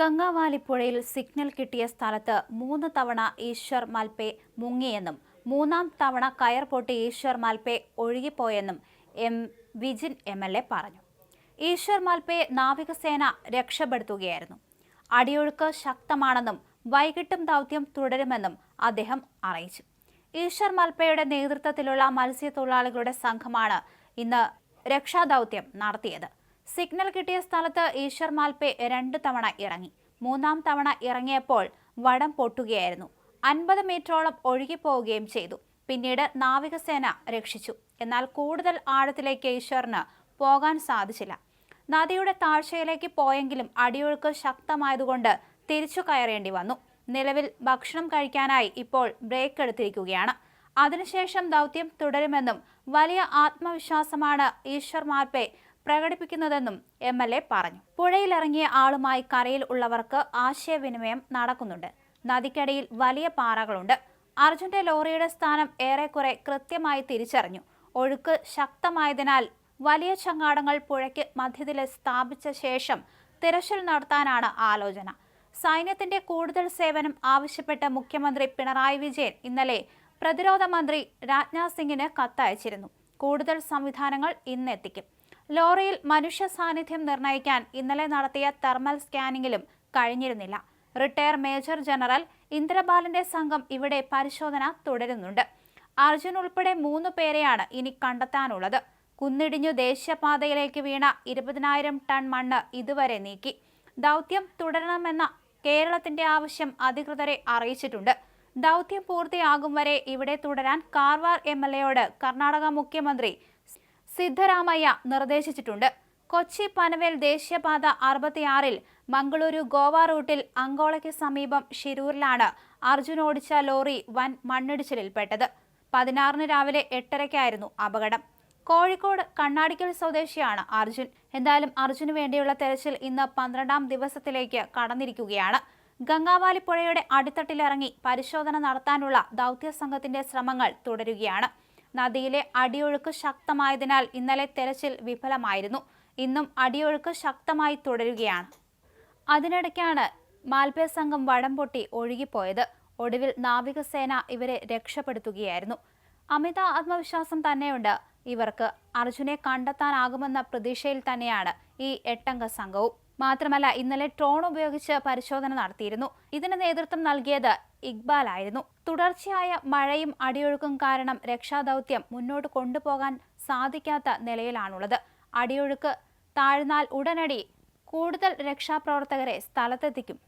ഗംഗാവാലിപ്പുഴയിൽ signal കിട്ടിയ സ്ഥലത്ത് 3 തവണ ഈശ്വർ മാൽപേ മുങ്ങിയെന്നും 3-ാം തവണ കയർ പൊട്ടി ഈശ്വർ മാൽപേ ഒഴുകിപ്പോയെന്നും വിജിൻ MLA പറഞ്ഞു. ഈശ്വർ മാൽപേ നാവികസേന രക്ഷപ്പെടുത്തുകയായിരുന്നു. അടിയൊഴുക്ക് ശക്തമാണെന്നും വൈകിട്ടും ദൗത്യം തുടരുമെന്നും അദ്ദേഹം അറിയിച്ചു. ഈശ്വർ മാൽപേയുടെ നേതൃത്വത്തിലുള്ള മത്സ്യത്തൊഴിലാളികളുടെ സംഘമാണ് ഇന്ന് രക്ഷാദൗത്യം നടത്തിയത്. സിഗ്നൽ കിട്ടിയ സ്ഥലത്ത് ഈശ്വർ മാൽപേ 2 തവണ ഇറങ്ങി. 3-ാം തവണ ഇറങ്ങിയപ്പോൾ വടം പൊട്ടുകയായിരുന്നു. 50 മീറ്ററോളം ഒഴുകിപ്പോവുകയും ചെയ്തു. പിന്നീട് നാവികസേന രക്ഷിച്ചു. എന്നാൽ കൂടുതൽ ആഴത്തിലേക്ക് ഈശ്വറിന് പോകാൻ സാധിച്ചില്ല. നദിയുടെ താഴ്ചയിലേക്ക് പോയെങ്കിലും അടിയൊഴുക്ക് ശക്തമായതുകൊണ്ട് തിരിച്ചു കയറേണ്ടി വന്നു. നിലവിൽ ഭക്ഷണം കഴിക്കാനായി ഇപ്പോൾ ബ്രേക്ക് എടുത്തിരിക്കുകയാണ്. അതിനുശേഷം ദൗത്യം തുടരുമെന്നും വലിയ ആത്മവിശ്വാസമാണ് ഈശ്വർ മാൽപേ പ്രകടിപ്പിക്കുന്നതെന്നും MLA പറഞ്ഞു. പുഴയിലിറങ്ങിയ ആളുമായി കരയിൽ ഉള്ളവർക്ക് ആശയവിനിമയം നടക്കുന്നുണ്ട്. നദിക്കടിയിൽ വലിയ പാറകളുണ്ട്. അർജുന്റെ ലോറിയുടെ സ്ഥാനം ഏറെക്കുറെ കൃത്യമായി തിരിച്ചറിഞ്ഞു. ഒഴുക്ക് ശക്തമായതിനാൽ വലിയ ചങ്ങാടങ്ങൾ പുഴയ്ക്ക് മധ്യത്തിൽ സ്ഥാപിച്ച ശേഷം തിരച്ചിൽ നടത്താനാണ് ആലോചന. സൈന്യത്തിന്റെ കൂടുതൽ സേവനം ആവശ്യപ്പെട്ട് മുഖ്യമന്ത്രി പിണറായി വിജയൻ ഇന്നലെ പ്രതിരോധ മന്ത്രി രാജ്നാഥ് സിംഗിന് കത്തയച്ചിരുന്നു. കൂടുതൽ സംവിധാനങ്ങൾ ഇന്നെത്തിക്കും. ലോറിയിൽ മനുഷ്യ സാന്നിധ്യം നിർണ്ണയിക്കാൻ ഇന്നലെ നടത്തിയ തെർമൽ സ്കാനിങ്ങിലും കഴിഞ്ഞിരുന്നില്ല. റിട്ടയർ മേജർ ജനറൽ ഇന്ദ്രബാലന്റെ സംഘം ഇവിടെ പരിശോധന തുടരുന്നുണ്ട്. അർജുൻ ഉൾപ്പെടെ 3 പേരെയാണ് ഇനി കണ്ടെത്താനുള്ളത്. കുന്നിടിഞ്ഞു ദേശീയപാതയിലേക്ക് വീണ 20,000 ടൺ മണ്ണ് ഇതുവരെ നീക്കി. ദൗത്യം തുടരണമെന്ന കേരളത്തിന്റെ ആവശ്യം അധികൃതരെ അറിയിച്ചിട്ടുണ്ട്. ദൗത്യം പൂർത്തിയാകും വരെ ഇവിടെ തുടരാൻ കാർവാർ MLAയോട് കർണാടക മുഖ്യമന്ത്രി സിദ്ധരാമയ്യ നിർദ്ദേശിച്ചിട്ടുണ്ട്. കൊച്ചി പനവേൽ ദേശീയപാത 66-ൽ മംഗളൂരു ഗോവ റൂട്ടിൽ അങ്കോളയ്ക്ക് സമീപം ഷിരൂരിലാണ് അർജുൻ ഓടിച്ച ലോറി വൻ മണ്ണിടിച്ചിലിൽപ്പെട്ടത്. 16-ന് രാവിലെ 8:30-ക്കായിരുന്നു അപകടം. കോഴിക്കോട് കണ്ണാടിക്കൽ സ്വദേശിയാണ് അർജുൻ. എന്തായാലും അർജുന് വേണ്ടിയുള്ള തെരച്ചിൽ ഇന്ന് 12-ാം ദിവസത്തിലേക്ക് കടന്നിരിക്കുകയാണ്. ഗംഗാവാലിപ്പുഴയുടെ അടിത്തട്ടിലിറങ്ങി പരിശോധന നടത്താനുള്ള ദൗത്യസംഘത്തിന്റെ ശ്രമങ്ങൾ തുടരുകയാണ്. നദിയിലെ അടിയൊഴുക്ക് ശക്തമായതിനാൽ ഇന്നലെ തെരച്ചിൽ വിഫലമായിരുന്നു. ഇന്നും അടിയൊഴുക്ക് ശക്തമായി തുടരുകയാണ്. അതിനിടയ്ക്കാണ് മാൽപേ സംഘം വടം പൊട്ടി ഒഴുകിപ്പോയത്. ഒടുവിൽ നാവികസേന ഇവരെ രക്ഷപ്പെടുത്തുകയായിരുന്നു. അമിത ആത്മവിശ്വാസം തന്നെയുണ്ട് ഇവർക്ക്. അർജുനെ കണ്ടെത്താനാകുമെന്ന പ്രതീക്ഷയിൽ തന്നെയാണ് ഈ 8-അംഗ സംഘവും. മാത്രമല്ല, ഇന്നലെ ഡ്രോൺ ഉപയോഗിച്ച് പരിശോധന നടത്തിയിരുന്നു. ഇതിന് നേതൃത്വം നൽകിയത് ഇക്ബാൽ ആയിരുന്നു. തുടർച്ചയായ മഴയും അടിയൊഴുക്കും കാരണം രക്ഷാദൗത്യം മുന്നോട്ട് കൊണ്ടുപോകാൻ സാധിക്കാത്ത നിലയിലാണുള്ളത്. അടിയൊഴുക്ക് താഴ്ന്നാൽ ഉടനടി കൂടുതൽ രക്ഷാപ്രവർത്തകരെ സ്ഥലത്തെത്തിക്കും.